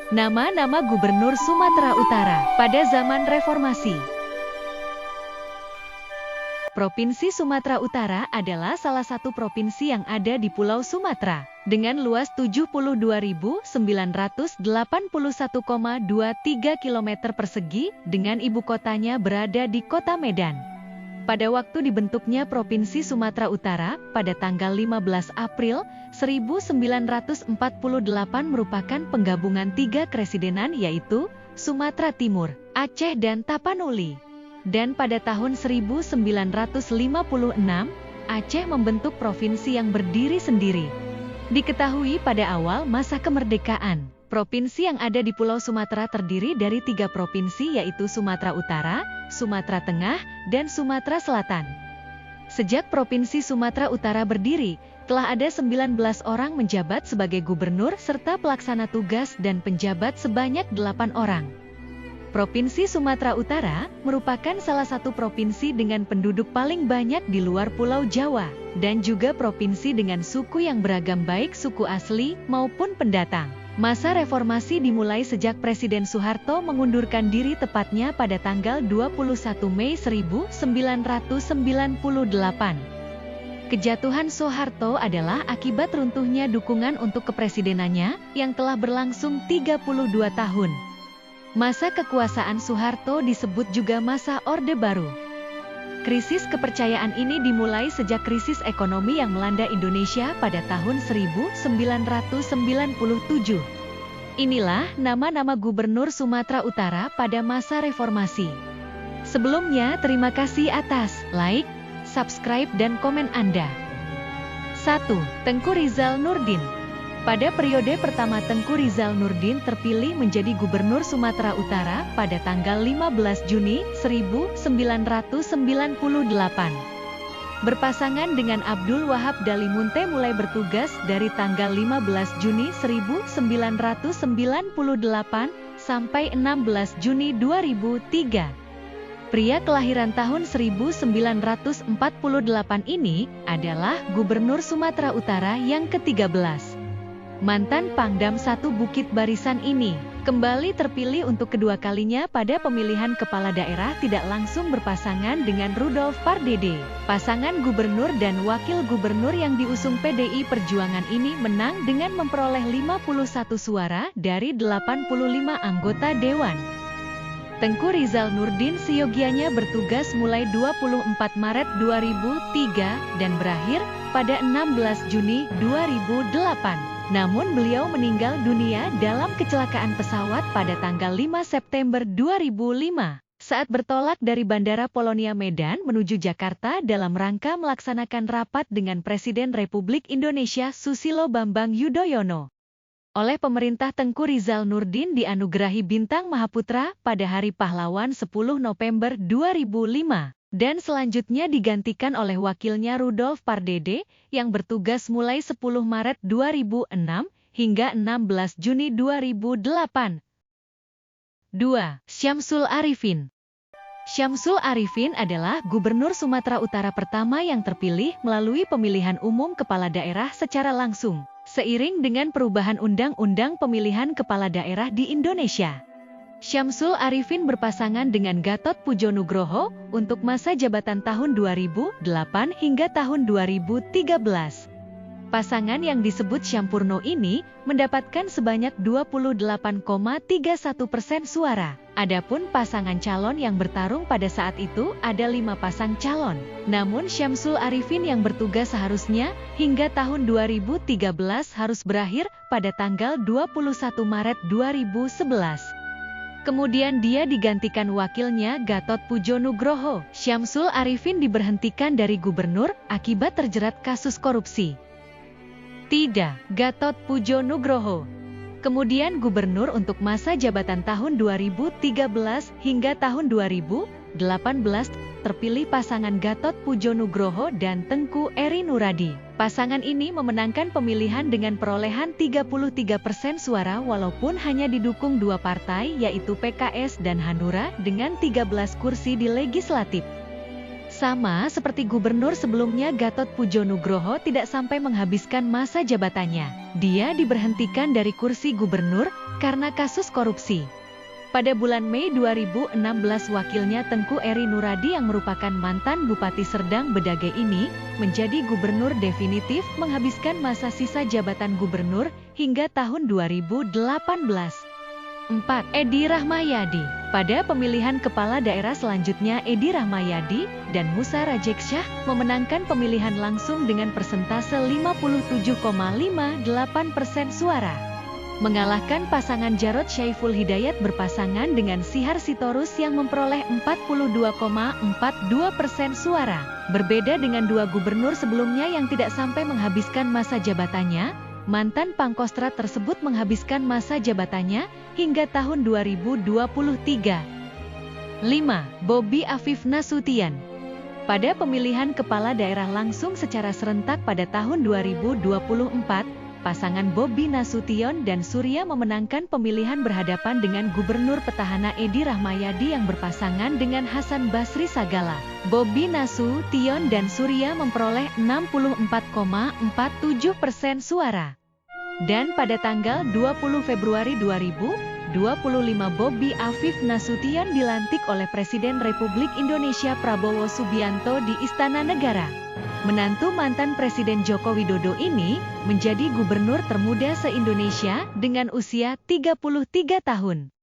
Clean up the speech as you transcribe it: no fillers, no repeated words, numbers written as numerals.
Nama-nama Gubernur Sumatera Utara pada zaman reformasi. Provinsi Sumatera Utara adalah salah satu provinsi yang ada di Pulau Sumatera, dengan luas 72.981,23 km persegi, dengan ibu kotanya berada di Kota Medan. Pada waktu dibentuknya Provinsi Sumatera Utara, pada tanggal 15 April 1948 merupakan penggabungan tiga kresidenan yaitu Sumatera Timur, Aceh dan Tapanuli. Dan pada tahun 1956, Aceh membentuk provinsi yang berdiri sendiri. Diketahui pada awal masa kemerdekaan, provinsi yang ada di Pulau Sumatera terdiri dari tiga provinsi yaitu Sumatera Utara, Sumatera Tengah, dan Sumatera Selatan. Sejak Provinsi Sumatera Utara berdiri, telah ada 19 orang menjabat sebagai gubernur serta pelaksana tugas dan penjabat sebanyak 8 orang. Provinsi Sumatera Utara merupakan salah satu provinsi dengan penduduk paling banyak di luar Pulau Jawa, dan juga provinsi dengan suku yang beragam baik suku asli maupun pendatang. Masa reformasi dimulai sejak Presiden Soeharto mengundurkan diri tepatnya pada tanggal 21 Mei 1998. Kejatuhan Soeharto adalah akibat runtuhnya dukungan untuk kepresidenannya yang telah berlangsung 32 tahun. Masa kekuasaan Soeharto disebut juga masa Orde Baru. Krisis kepercayaan ini dimulai sejak krisis ekonomi yang melanda Indonesia pada tahun 1997. Inilah nama-nama Gubernur Sumatera Utara pada masa reformasi. Sebelumnya, terima kasih atas like, subscribe, dan komen Anda. 1. Tengku Rizal Nurdin. Pada periode pertama Tengku Rizal Nurdin terpilih menjadi Gubernur Sumatera Utara pada tanggal 15 Juni 1998. Berpasangan dengan Abdul Wahab Dalimunte mulai bertugas dari tanggal 15 Juni 1998 sampai 16 Juni 2003. Pria kelahiran tahun 1948 ini adalah Gubernur Sumatera Utara yang ke-13. Mantan Pangdam 1 Bukit Barisan ini kembali terpilih untuk kedua kalinya pada pemilihan kepala daerah tidak langsung berpasangan dengan Rudolf Pardede. Pasangan gubernur dan wakil gubernur yang diusung PDI Perjuangan ini menang dengan memperoleh 51 suara dari 85 anggota dewan. Tengku Rizal Nurdin seyogianya bertugas mulai 24 Maret 2003 dan berakhir pada 16 Juni 2008. Namun beliau meninggal dunia dalam kecelakaan pesawat pada tanggal 5 September 2005 saat bertolak dari Bandara Polonia Medan menuju Jakarta dalam rangka melaksanakan rapat dengan Presiden Republik Indonesia Susilo Bambang Yudhoyono. Oleh pemerintah Tengku Rizal Nurdin dianugerahi Bintang Mahaputra pada Hari Pahlawan 10 November 2005. Dan selanjutnya digantikan oleh wakilnya Rudolf Pardede yang bertugas mulai 10 Maret 2006 hingga 16 Juni 2008. 2. Syamsul Arifin. Syamsul Arifin adalah Gubernur Sumatera Utara pertama yang terpilih melalui pemilihan umum kepala daerah secara langsung, seiring dengan perubahan undang-undang pemilihan kepala daerah di Indonesia. Syamsul Arifin berpasangan dengan Gatot Pujo Nugroho untuk masa jabatan tahun 2008 hingga tahun 2013. Pasangan yang disebut Syampurno ini mendapatkan sebanyak 28,31% suara. Adapun pasangan calon yang bertarung pada saat itu ada 5 pasang calon. Namun Syamsul Arifin yang bertugas seharusnya hingga tahun 2013 harus berakhir pada tanggal 21 Maret 2011. Kemudian dia digantikan wakilnya Gatot Pujo Nugroho. Syamsul Arifin diberhentikan dari gubernur akibat terjerat kasus korupsi. 3. Gatot Pujo Nugroho. Kemudian gubernur untuk masa jabatan tahun 2013 hingga tahun 2018 terpilih pasangan Gatot Pujo Nugroho dan Tengku Eri Nuradi. Pasangan ini memenangkan pemilihan dengan perolehan 33% suara walaupun hanya didukung 2 partai yaitu PKS dan Hanura dengan 13 kursi di legislatif. Sama seperti gubernur sebelumnya, Gatot Pujo Nugroho tidak sampai menghabiskan masa jabatannya. Dia diberhentikan dari kursi gubernur karena kasus korupsi. Pada bulan Mei 2016 wakilnya Tengku Eri Nuradi yang merupakan mantan Bupati Serdang Bedagai ini menjadi gubernur definitif menghabiskan masa sisa jabatan gubernur hingga tahun 2018. 4. Edi Rahmayadi. Pada pemilihan kepala daerah selanjutnya Edi Rahmayadi dan Musa Rajeksyah memenangkan pemilihan langsung dengan persentase 57,58% suara. Mengalahkan pasangan Jarod Syaiful Hidayat berpasangan dengan Sihar Sitorus yang memperoleh 42,42% suara. Berbeda dengan dua gubernur sebelumnya yang tidak sampai menghabiskan masa jabatannya, mantan Pangkostrat tersebut menghabiskan masa jabatannya hingga tahun 2023. 5. Bobi Afif Nasution. Pada pemilihan kepala daerah langsung secara serentak pada tahun 2024, pasangan Bobi Nasution dan Surya memenangkan pemilihan berhadapan dengan Gubernur Petahana Edi Rahmayadi yang berpasangan dengan Hasan Basri Sagala. Bobi Nasution dan Surya memperoleh 64,47% suara. Dan pada tanggal 20 Februari 2025 Bobi Afif Nasution dilantik oleh Presiden Republik Indonesia Prabowo Subianto di Istana Negara. Menantu mantan Presiden Joko Widodo ini menjadi gubernur termuda se-Indonesia dengan usia 33 tahun.